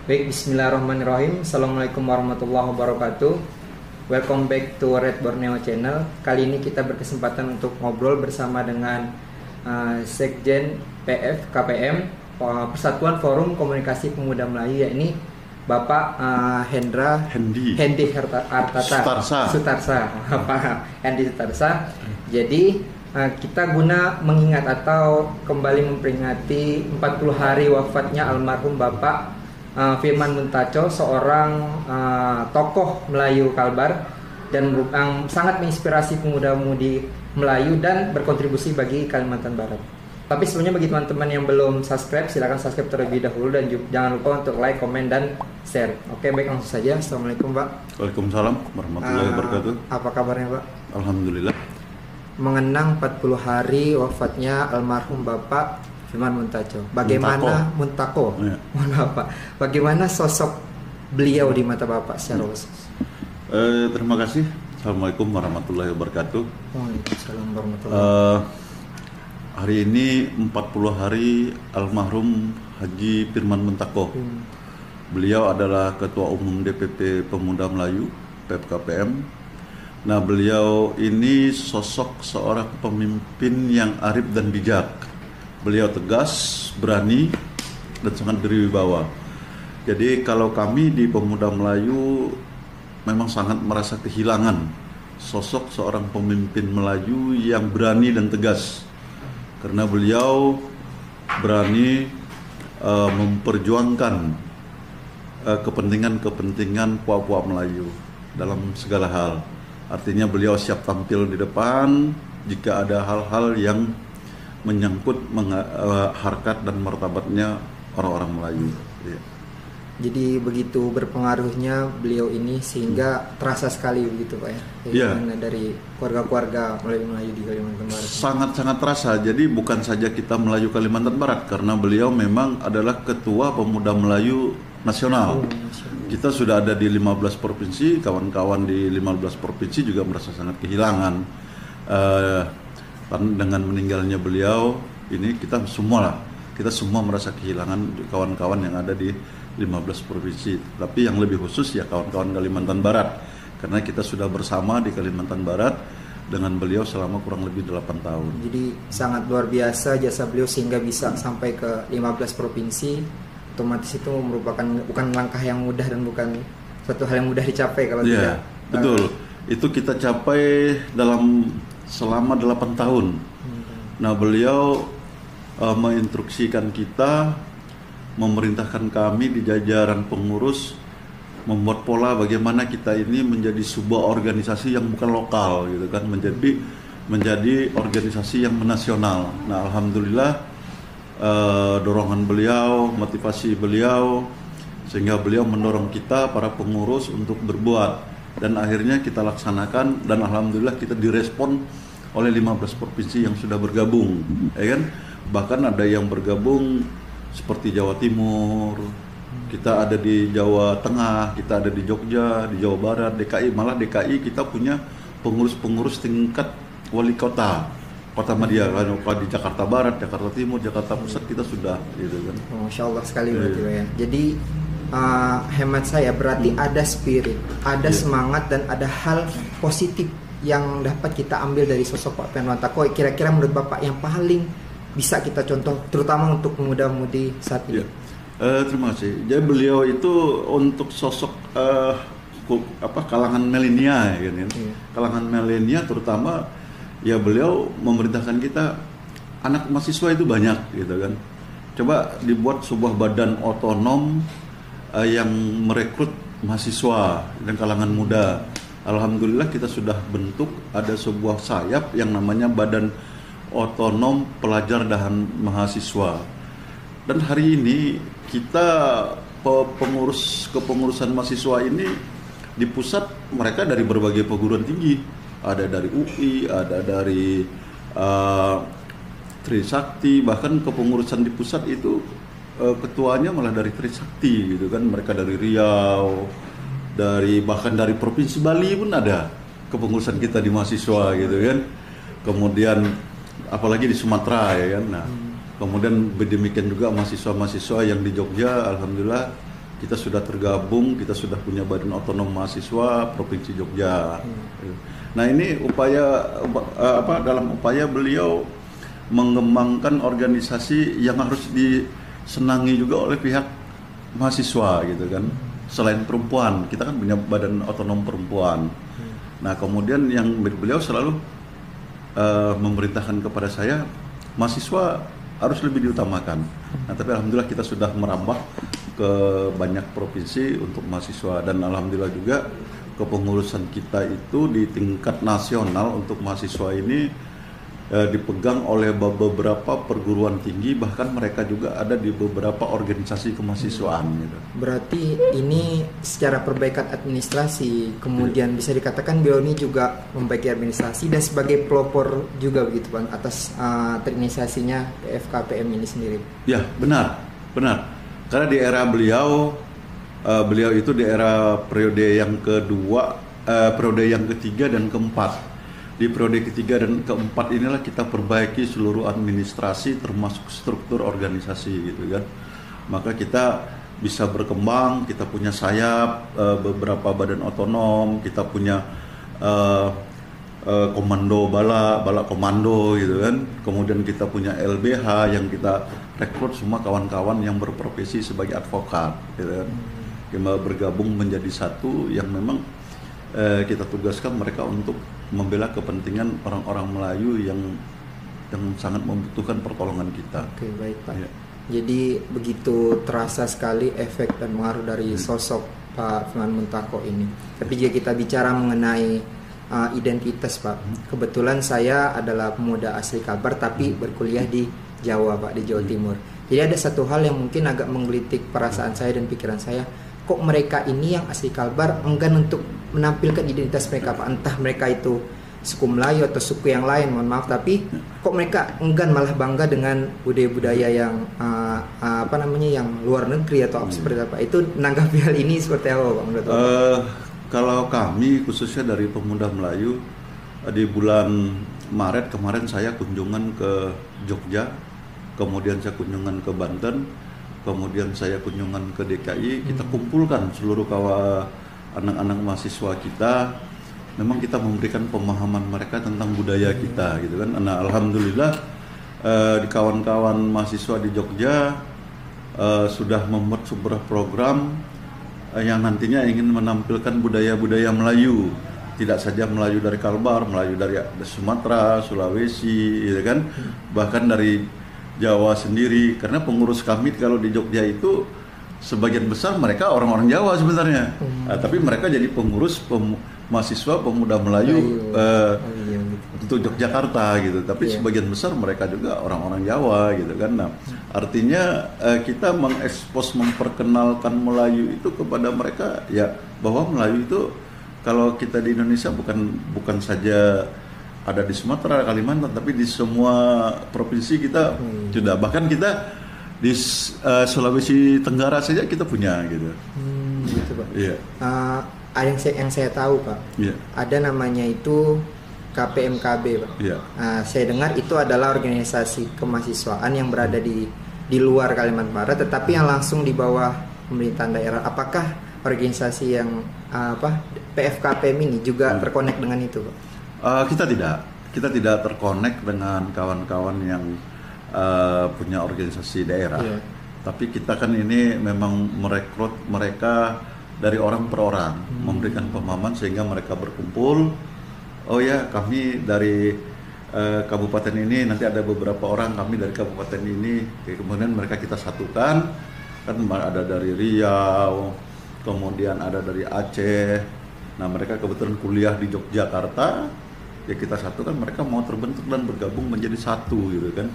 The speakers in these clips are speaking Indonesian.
Baik, bismillahirrahmanirrahim. Assalamualaikum warahmatullahi wabarakatuh. Welcome back to Red Borneo Channel. Kali ini kita berkesempatan untuk ngobrol bersama dengan Sekjen PF KPM, Persatuan Forum Komunikasi Pemuda Melayu, yakni Bapak Hendi Sutarsa. Pak Hendi Sutarsa. Jadi kita guna mengingat atau kembali memperingati 40 hari wafatnya almarhum Bapak Firman Muntaco, seorang tokoh Melayu Kalbar dan yang sangat menginspirasi pemuda-pemudi Melayu dan berkontribusi bagi Kalimantan Barat. Tapi sebelumnya bagi teman-teman yang belum subscribe, silakan subscribe terlebih dahulu dan jangan lupa untuk like, komen, dan share. Oke, baik, langsung saja. Assalamualaikum, Pak. Waalaikumsalam warahmatullahi wabarakatuh. Apa kabarnya, Pak? Alhamdulillah. Mengenang 40 hari wafatnya almarhum Bapak Firman Muntaco. Bagaimana Muntako? Ya. Mohon maaf, Pak. Bagaimana sosok beliau di mata Bapak secara khusus? Terima kasih. Assalamualaikum warahmatullahi wabarakatuh. Waalaikumsalam warahmatullahi wabarakatuh. Hari ini 40 hari almarhum Haji Firman Muntako. Beliau adalah Ketua Umum DPP Pemuda Melayu PFKPM. Nah, beliau ini sosok seorang pemimpin yang arif dan bijak. Beliau tegas, berani, dan sangat berwibawa. Jadi kalau kami di Pemuda Melayu memang sangat merasa kehilangan sosok seorang pemimpin Melayu yang berani dan tegas. Karena beliau berani memperjuangkan kepentingan puak-puak Melayu dalam segala hal. Artinya beliau siap tampil di depan jika ada hal-hal yang menyangkut harkat dan martabatnya orang-orang Melayu. Ya. Jadi begitu berpengaruhnya beliau ini sehingga terasa sekali begitu, Pak ya. Dari keluarga-keluarga Melayu di Kalimantan Barat. Sangat-sangat terasa. Jadi bukan saja kita Melayu Kalimantan Barat, karena beliau memang adalah Ketua Pemuda Melayu Nasional. Kita sudah ada di 15 provinsi, kawan-kawan di 15 provinsi juga merasa sangat kehilangan. Dengan meninggalnya beliau ini kita semua merasa kehilangan kawan-kawan yang ada di 15 provinsi. Tapi yang lebih khusus ya kawan-kawan Kalimantan Barat, karena kita sudah bersama di Kalimantan Barat dengan beliau selama kurang lebih 8 tahun. Jadi sangat luar biasa jasa beliau sehingga bisa sampai ke 15 provinsi. Otomatis itu merupakan bukan langkah yang mudah dan bukan suatu hal yang mudah dicapai kalau tidak. Betul. Itu kita capai selama 8 tahun. Nah, beliau menginstruksikan kita, memerintahkan kami di jajaran pengurus membuat pola bagaimana kita ini menjadi sebuah organisasi yang bukan lokal gitu kan, menjadi organisasi yang menasional. Nah, alhamdulillah dorongan beliau, motivasi beliau, sehingga beliau mendorong kita para pengurus untuk berbuat. Dan akhirnya kita laksanakan dan alhamdulillah kita direspon oleh 15 provinsi yang sudah bergabung, ya kan? Bahkan ada yang bergabung seperti Jawa Timur, kita ada di Jawa Tengah, kita ada di Jogja, di Jawa Barat, DKI, malah DKI kita punya pengurus-pengurus tingkat wali kota Madya, kalau di Jakarta Barat, Jakarta Timur, Jakarta Pusat kita sudah, gitu kan? Masya Allah sekali berarti, ya. Jadi hemat saya berarti ada spirit, ada semangat dan ada hal positif yang dapat kita ambil dari sosok Pak Firman Muntako. Kira-kira menurut Bapak yang paling bisa kita contoh, terutama untuk pemuda-pemudi saat ini? Terima kasih. Jadi beliau itu untuk sosok kalangan milenial, gitu kan? Kalangan milenial terutama, ya beliau memerintahkan kita, anak mahasiswa itu banyak, gitu kan? Coba dibuat sebuah badan otonom yang merekrut mahasiswa dan kalangan muda. Alhamdulillah kita sudah bentuk ada sebuah sayap yang namanya Badan Otonom Pelajar dan Mahasiswa. Dan hari ini kita kepengurusan mahasiswa ini di pusat mereka dari berbagai perguruan tinggi. Ada dari UI, ada dari Trisakti, bahkan kepengurusan di pusat itu ketuanya malah dari Trisakti gitu kan. Mereka dari Riau, bahkan dari Provinsi Bali pun ada kepengurusan kita di mahasiswa gitu kan. Kemudian apalagi di Sumatera ya kan. Nah, kemudian demikian juga mahasiswa-mahasiswa yang di Jogja, alhamdulillah kita sudah tergabung, kita sudah punya Badan Otonom Mahasiswa Provinsi Jogja. Nah ini dalam upaya beliau mengembangkan organisasi yang harus disenangi juga oleh pihak mahasiswa gitu kan. Selain perempuan, kita kan punya Badan Otonom Perempuan. Nah kemudian yang beliau selalu memerintahkan kepada saya, mahasiswa harus lebih diutamakan. Nah tapi alhamdulillah kita sudah merambah ke banyak provinsi untuk mahasiswa, dan alhamdulillah juga kepengurusan kita itu di tingkat nasional untuk mahasiswa ini dipegang oleh beberapa perguruan tinggi, bahkan mereka juga ada di beberapa organisasi kemahasiswaan gitu. Berarti ini secara perbaikan administrasi, kemudian bisa dikatakan beliau ini juga membaiki administrasi dan sebagai pelopor juga begitu Bang atas terinisiasinya PFKPM ini sendiri. Ya benar. Karena di era beliau itu di era periode yang kedua, periode yang ketiga dan keempat. Di periode ketiga dan keempat inilah kita perbaiki seluruh administrasi termasuk struktur organisasi gitu kan. Maka kita bisa berkembang, kita punya sayap, beberapa badan otonom, kita punya komando bala komando gitu kan. Kemudian kita punya LBH yang kita rekrut semua kawan-kawan yang berprofesi sebagai advokat gitu kan. Kita bergabung menjadi satu yang memang kita tugaskan mereka untuk membela kepentingan orang-orang Melayu yang sangat membutuhkan pertolongan kita. Oke, baik Pak. Ya. Jadi begitu terasa sekali efek dan pengaruh dari sosok Pak Firman Muntako ini. Tapi jika kita bicara mengenai identitas Pak, kebetulan saya adalah pemuda asli Kalbar tapi berkuliah di Jawa Pak, di Jawa Timur. Jadi ada satu hal yang mungkin agak menggelitik perasaan saya dan pikiran saya. Kok mereka ini yang asli Kalbar enggan untuk menampilkan identitas mereka Pak, entah mereka itu suku Melayu atau suku yang lain, mohon maaf, tapi kok mereka enggan malah bangga dengan budaya-budaya yang yang luar negeri atau seperti apa? Itu menanggapi hal ini seperti apa Pak menurut Kalau kami khususnya dari pemuda Melayu, di bulan Maret kemarin saya kunjungan ke Jogja, kemudian saya kunjungan ke Banten, kemudian saya kunjungan ke DKI, kita kumpulkan seluruh anak-anak mahasiswa kita. Memang kita memberikan pemahaman mereka tentang budaya kita gitu kan. Nah, alhamdulillah di kawan-kawan mahasiswa di Jogja sudah membuat sebuah program yang nantinya ingin menampilkan budaya-budaya Melayu. Tidak saja Melayu dari Kalbar, Melayu dari Sumatera, Sulawesi gitu kan. Bahkan dari Jawa sendiri, karena pengurus kami kalau di Jogja itu sebagian besar mereka orang-orang Jawa sebenarnya, tapi mereka jadi pengurus mahasiswa pemuda Melayu untuk Yogyakarta gitu, tapi sebagian besar mereka juga orang-orang Jawa gitu kan. Nah, artinya kita mengekspos, memperkenalkan Melayu itu kepada mereka ya, bahwa Melayu itu kalau kita di Indonesia bukan saja ada di Sumatera, Kalimantan, tapi di semua provinsi kita sudah, bahkan kita di Sulawesi Tenggara saja kita punya gitu. Gitu Pak. Iya. Yang saya tahu Pak, ada namanya itu KPMKB Pak. Saya dengar itu adalah organisasi kemahasiswaan yang berada di luar Kalimantan Barat, tetapi yang langsung di bawah pemerintahan daerah. Apakah organisasi yang PFKPM ini juga terkonek dengan itu Pak? Kita tidak terkonek dengan kawan-kawan yang punya organisasi daerah. Tapi kita kan ini memang merekrut mereka dari orang per orang, memberikan pemahaman sehingga mereka berkumpul. Oh ya, kami dari kabupaten ini, nanti ada beberapa orang kami dari kabupaten ini, kemudian mereka kita satukan. Kan ada dari Riau, kemudian ada dari Aceh. Nah, mereka kebetulan kuliah di Yogyakarta, ya kita satukan, mereka mau terbentuk dan bergabung menjadi satu gitu kan.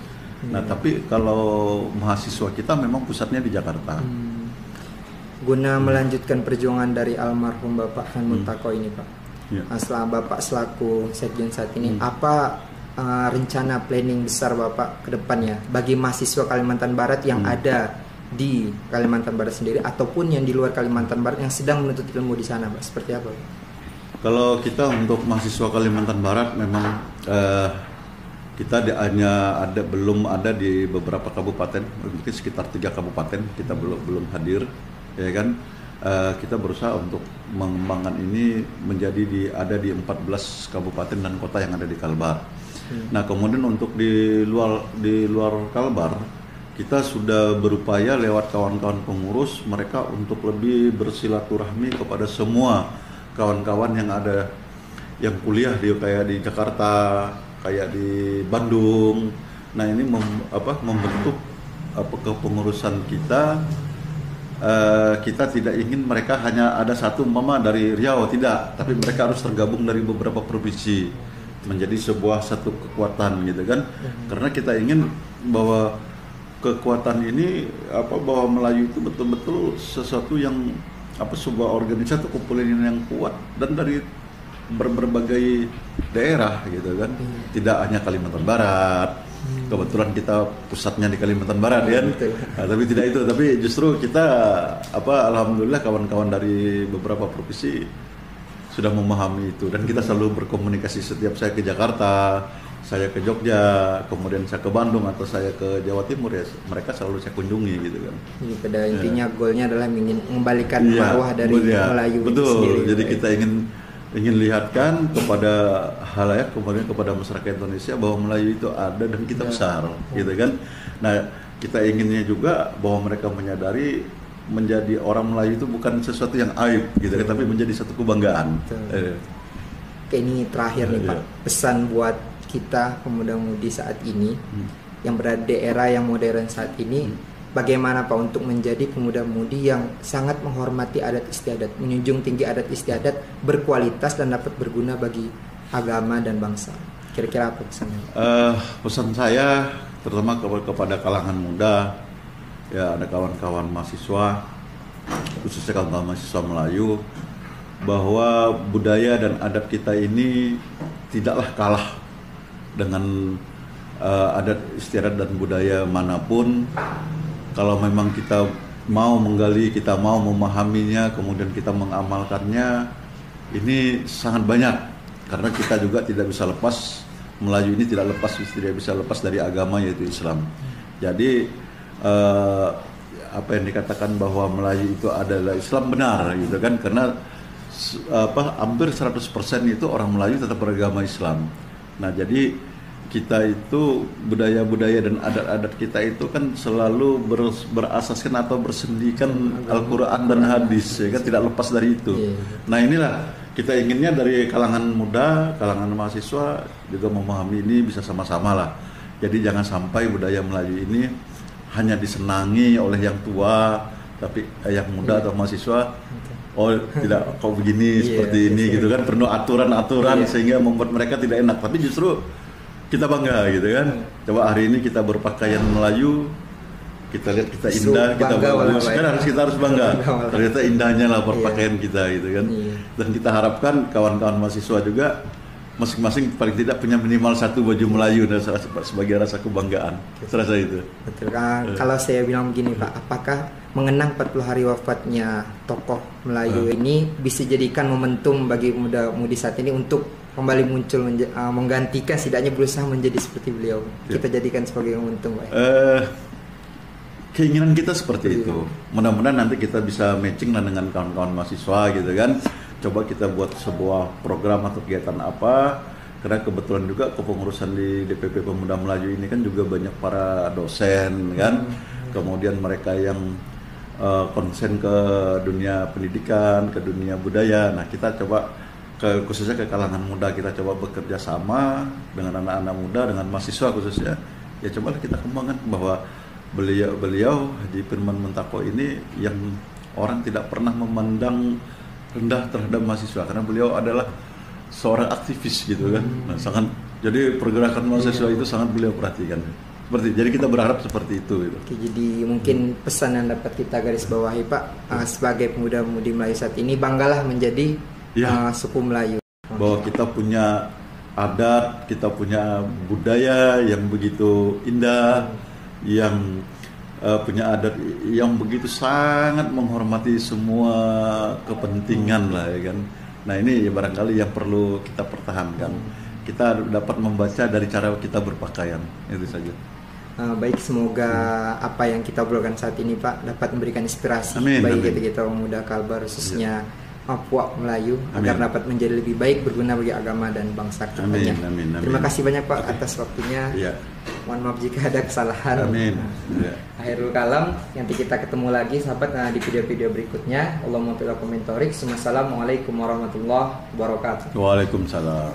Nah, tapi kalau mahasiswa kita memang pusatnya di Jakarta. Guna melanjutkan perjuangan dari almarhum Bapak Firman Muntako ini Pak, setelah Bapak selaku Sekjen saat ini, apa rencana planning besar Bapak ke depannya bagi mahasiswa Kalimantan Barat yang ada di Kalimantan Barat sendiri ataupun yang di luar Kalimantan Barat yang sedang menuntut ilmu di sana Pak? Seperti apa Pak? Kalau kita untuk mahasiswa Kalimantan Barat memang kita belum ada di beberapa kabupaten, mungkin sekitar 3 kabupaten kita belum hadir. ya kan. Kita berusaha untuk mengembangkan ini menjadi ada di 14 kabupaten dan kota yang ada di Kalbar. Nah, kemudian untuk di luar Kalbar, kita sudah berupaya lewat kawan-kawan pengurus mereka untuk lebih bersilaturahmi kepada semua kawan-kawan yang ada yang kuliah kayak di Jakarta, kayak di Bandung. Nah, ini membentuk kepengurusan kita. Kita tidak ingin mereka hanya ada satu dari Riau, tidak, tapi mereka harus tergabung dari beberapa provinsi menjadi satu kekuatan gitu kan. Karena kita ingin bahwa kekuatan ini bahwa Melayu itu betul-betul sesuatu yang sebuah organisasi atau kumpulan yang kuat dan dari berbagai daerah gitu kan. Tidak hanya Kalimantan Barat. Kebetulan kita pusatnya di Kalimantan Barat kan. Nah, tapi tidak itu, tapi justru kita alhamdulillah kawan-kawan dari beberapa provinsi sudah memahami itu dan kita selalu berkomunikasi. Setiap saya ke Jakarta, saya ke Jogja, kemudian saya ke Bandung atau saya ke Jawa Timur, ya mereka selalu saya kunjungi gitu kan. Jadi pada intinya goalnya adalah ingin mengembalikan marwah dari Melayu itu sendiri. Jadi kita ingin lihatkan kepada halayak, kemudian kepada masyarakat Indonesia bahwa Melayu itu ada dan kita besar, gitu kan. Nah, kita inginnya juga bahwa mereka menyadari menjadi orang Melayu itu bukan sesuatu yang aib, gitu kan, tapi menjadi satu kebanggaan. Oke, ini terakhir nih Pak, pesan buat kita pemuda-mudi saat ini yang berada di era yang modern saat ini. Bagaimana Pak untuk menjadi pemuda-mudi yang sangat menghormati adat istiadat, menjunjung tinggi adat istiadat, berkualitas dan dapat berguna bagi agama dan bangsa? Kira-kira apa pesannya? Pesan saya terutama kepada kalangan muda, ya ada kawan-kawan mahasiswa, khususnya kawan-kawan mahasiswa Melayu, bahwa budaya dan adat kita ini tidaklah kalah dengan adat istiadat dan budaya manapun. Kalau memang kita mau menggali, kita mau memahaminya, kemudian kita mengamalkannya, ini sangat banyak. Karena kita juga tidak bisa lepas, Melayu ini tidak bisa lepas dari agama, yaitu Islam. Jadi apa yang dikatakan bahwa Melayu itu adalah Islam benar, gitu kan? Karena hampir 100% itu orang Melayu tetap beragama Islam. Nah, jadi kita itu budaya-budaya dan adat-adat kita itu kan selalu berasaskan atau bersendikan Al-Quran dan hadis, ya kan, tidak lepas dari itu. Nah, inilah kita inginnya dari kalangan muda, kalangan mahasiswa juga memahami ini, bisa sama-sama lah. Jadi jangan sampai budaya Melayu ini hanya disenangi oleh yang tua, tapi yang muda atau mahasiswa tidak kok begini seperti ini gitu kan, penuh aturan-aturan sehingga membuat mereka tidak enak. Tapi justru kita bangga gitu kan. Coba hari ini kita berpakaian Melayu, kita lihat kita indah, kita bagus, kan kita harus bangga. Ternyata indahnya lah berpakaian kita gitu kan. Dan kita harapkan kawan-kawan mahasiswa juga masing-masing paling tidak punya minimal satu baju Melayu dan sebagai rasa kebanggaan. Serasa itu. Betul kan. Kalau saya bilang begini Pak, apakah mengenang 40 hari wafatnya tokoh Melayu ini bisa jadikan momentum bagi muda-mudi saat ini untuk kembali muncul menggantikan, setidaknya berusaha menjadi seperti beliau? Kita jadikan sebagai momentum Pak. Keinginan kita seperti itu. Mudah-mudahan nanti kita bisa matching dengan kawan-kawan mahasiswa gitu kan. Coba kita buat sebuah program atau kegiatan apa, karena kebetulan juga kepengurusan di DPP Pemuda Melayu ini kan juga banyak para dosen kan, kemudian mereka yang konsen ke dunia pendidikan, ke dunia budaya. Nah, kita coba khususnya ke kalangan muda, kita coba bekerja sama dengan anak-anak muda, dengan mahasiswa khususnya. Ya cobalah kita kembangkan bahwa beliau Haji Firman Muntaqo ini yang orang tidak pernah memandang rendah terhadap mahasiswa, karena beliau adalah seorang aktivis gitu kan. Nah, sangat, jadi pergerakan mahasiswa itu sangat beliau perhatikan. Jadi kita berharap seperti itu gitu. Oke, jadi mungkin pesan yang dapat kita garis bawahi Pak, sebagai pemuda-pemudi Melayu saat ini, banggalah menjadi suku Melayu. Bahwa kita punya adat, kita punya budaya yang begitu indah, yang punya adat yang begitu sangat menghormati semua kepentingan lah, ya kan. Nah, ini ya barangkali yang perlu kita pertahankan. Kita dapat membaca dari cara kita berpakaian, itu saja. Baik, semoga apa yang kita obrolkan saat ini Pak dapat memberikan inspirasi bagi kita pemuda Kalbar khususnya Papua Melayu agar dapat menjadi lebih baik, berguna bagi agama dan bangsa kita. Terima kasih banyak Pak atas waktunya. Mohon maaf jika ada kesalahan. Akhirul kalam, nanti kita ketemu lagi sahabat di video-video berikutnya. Allahumma tolong komentarik. Assalamualaikum warahmatullahi wabarakatuh. Waalaikumsalam.